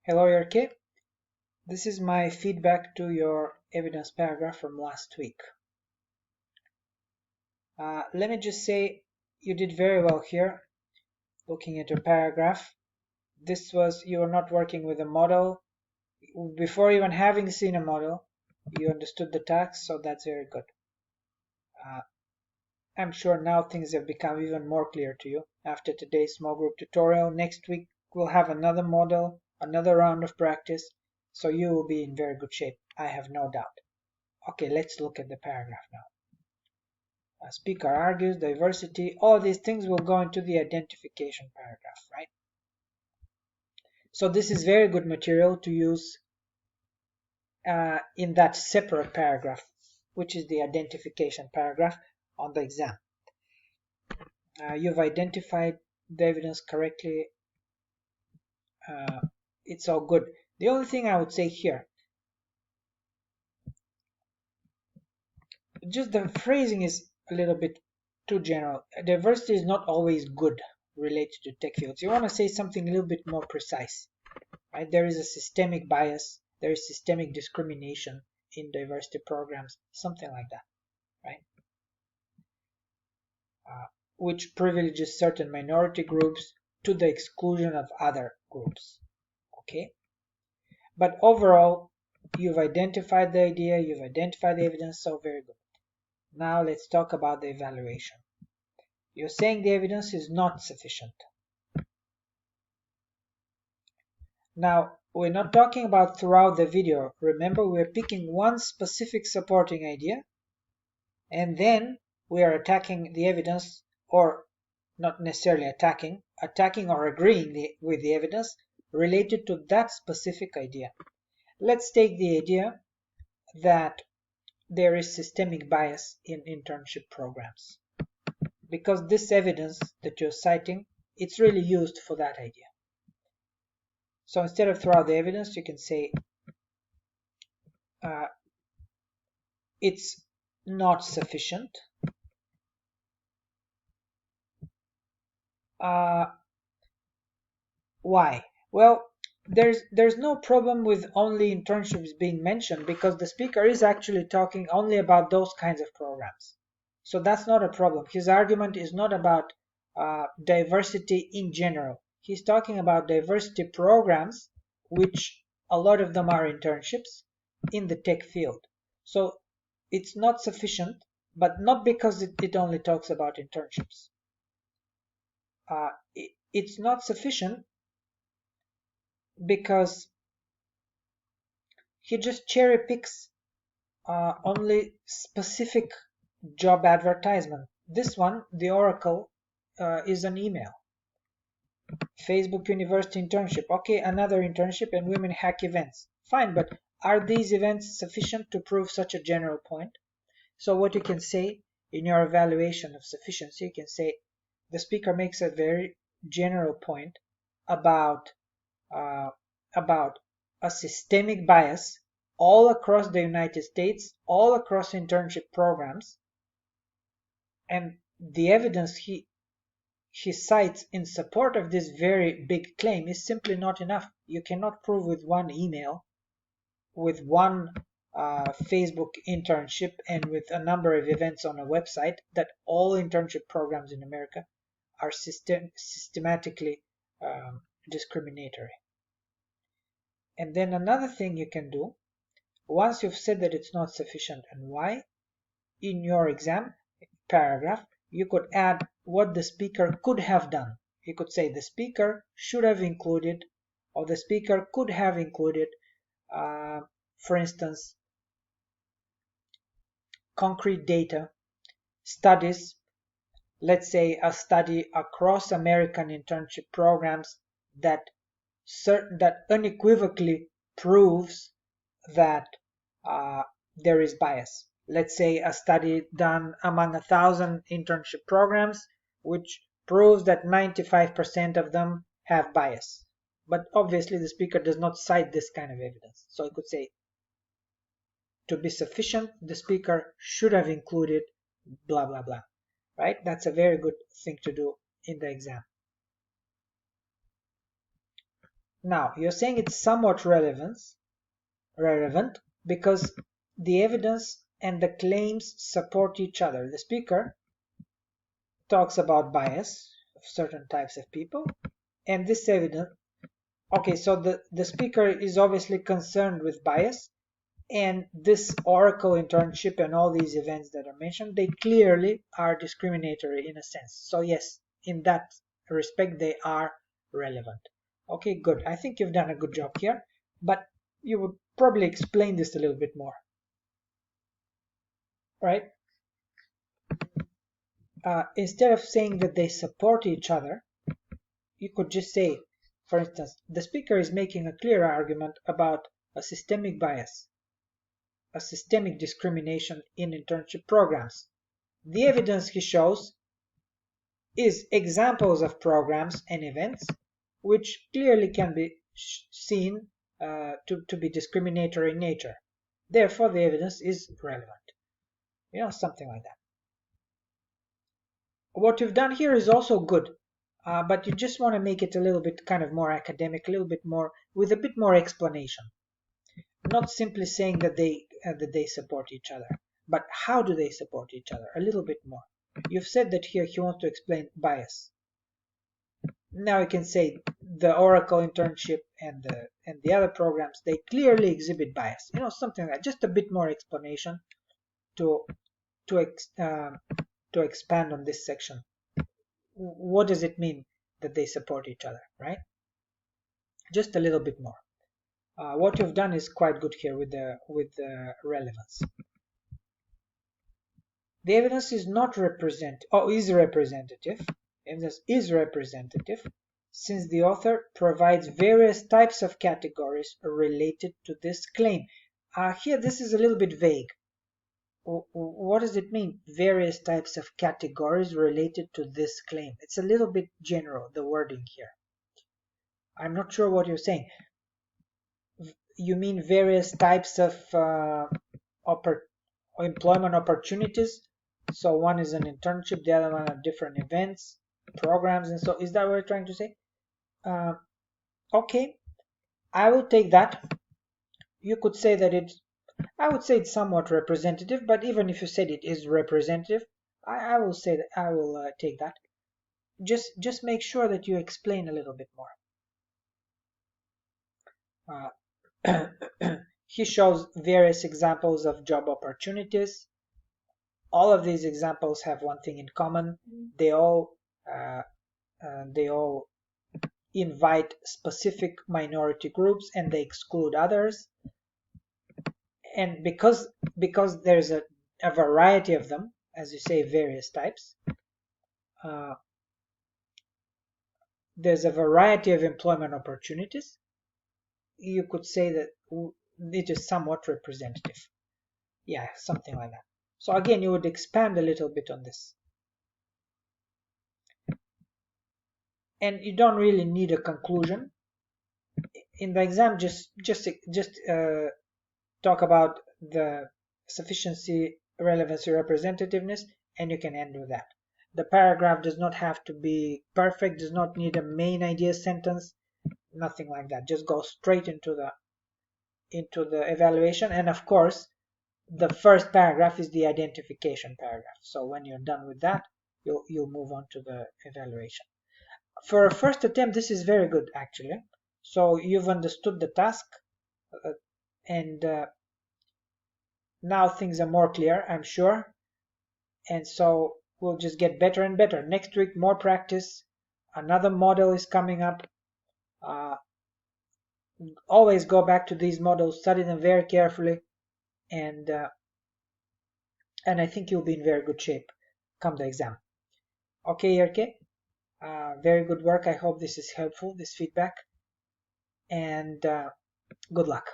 Hello, RK. This is my feedback to your evidence paragraph from last week. Let me just say you did very well here, looking at your paragraph. This was, you were not working with a model. Before even having seen a model, you understood the task, so that's very good. I'm sure now things have become even more clear to you after today's small group tutorial. Next week, we'll have another model, another round of practice, so you will be in very good shape, I have no doubt. Okay, let's look at the paragraph now. Speaker argues, diversity, all these things will go into the identification paragraph, right? So this is very good material to use in that separate paragraph, which is the identification paragraph on the exam. You've identified the evidence correctly. It's all good. The only thing I would say here, just the phrasing is a little bit too general. Diversity is not always good related to tech fields. You want to say something a little bit more precise, right? There is a systemic bias, there is systemic discrimination in diversity programs, something like that, right? Which privileges certain minority groups to the exclusion of other groups, okay? But overall, you've identified the idea, you've identified the evidence, so very good. Now let's talk about the evaluation. You're saying the evidence is not sufficient. Now, we're not talking about throughout the video. Remember, we're picking one specific supporting idea, and then we are attacking the evidence, or not necessarily attacking or agreeing with the evidence related to that specific idea. Let's take the idea that there is systemic bias in internship programs, because this evidence that you're citing, it's really used for that idea. So instead of throughout the evidence, you can say it's not sufficient. Why? Well, there's no problem with only internships being mentioned, because the speaker is actually talking only about those kinds of programs. So that's not a problem. His argument is not about diversity in general. He's talking about diversity programs, which a lot of them are internships in the tech field. So it's not sufficient, but not because it only talks about internships. It's not sufficient because he just cherry picks only specific job advertisement. This one, the Oracle, is an email. Facebook University internship. Okay, another internship and women hack events. Fine, but are these events sufficient to prove such a general point? So what you can say in your evaluation of sufficiency, you can say the speaker makes a very general point about a systemic bias all across the United States, all across internship programs, and the evidence he cites in support of this very big claim is simply not enough. You cannot prove with one email, with one Facebook internship, and with a number of events on a website that all internship programs in America are systematically discriminatory. And then another thing you can do, once you've said that it's not sufficient and why, in your exam paragraph, you could add what the speaker could have done. You could say the speaker should have included, or the speaker could have included, for instance, concrete data, studies, let's say a study across American internship programs that unequivocally proves that there is bias. Let's say a study done among 1,000 internship programs, which proves that 95% of them have bias. But obviously the speaker does not cite this kind of evidence. So I could say, to be sufficient, the speaker should have included blah, blah, blah. Right? That's a very good thing to do in the exam. Now, you're saying it's somewhat relevant because the evidence and the claims support each other. The speaker talks about bias of certain types of people, and this evidence, okay, so the speaker is obviously concerned with bias, and this Oracle internship and all these events that are mentioned, they clearly are discriminatory in a sense. So yes, in that respect, they are relevant. Okay, good. I think you've done a good job here, but you would probably explain this a little bit more, right? Instead of saying that they support each other, you could just say, for instance, the speaker is making a clear argument about a systemic bias, a systemic discrimination in internship programs. The evidence he shows is examples of programs and events which clearly can be seen to be discriminatory in nature. Therefore, the evidence is relevant. You know, something like that. What you've done here is also good, but you just want to make it a little bit kind of more academic, a little bit more with a bit more explanation. Not simply saying that they support each other, but how do they support each other? A little bit more. You've said that here he wants to explain bias. Now you can say the Oracle internship and the other programs, they clearly exhibit bias. You know, something like that. Just a bit more explanation to expand on this section. What does it mean that they support each other, right? Just a little bit more. What you've done is quite good here with the relevance. The evidence is not is representative. Evidence is representative since the author provides various types of categories related to this claim. Here, this is a little bit vague. What does it mean? Various types of categories related to this claim. It's a little bit general, the wording here. I'm not sure what you're saying. You mean various types of employment opportunities? So one is an internship, the other one are different events, programs, and so is that what you're trying to say? Okay, I will take that. You could say that I would say it's somewhat representative, but even if you said it is representative, I will say that I will take that. Just make sure that you explain a little bit more. He shows various examples of job opportunities. All of these examples have one thing in common. They all invite specific minority groups and they exclude others. And because there's a variety of them, as you say, various types, there's a variety of employment opportunities, you could say that it is somewhat representative. Yeah, something like that. So again, you would expand a little bit on this. And you don't really need a conclusion. In the exam, just talk about the sufficiency, relevancy, representativeness, and you can end with that. The paragraph does not have to be perfect, does not need a main idea sentence, nothing like that. Just go straight into the evaluation. And of course, the first paragraph is the identification paragraph. So when you're done with that, you'll move on to the evaluation. For a first attempt, this is very good actually. So you've understood the task, and now things are more clear, I'm sure. And so we'll just get better and better. Next week, more practice. Another model is coming up. Always go back to these models, study them very carefully, and I think you'll be in very good shape come the exam. Okay, Jerke? Very good work. I hope this is helpful, this feedback, and good luck.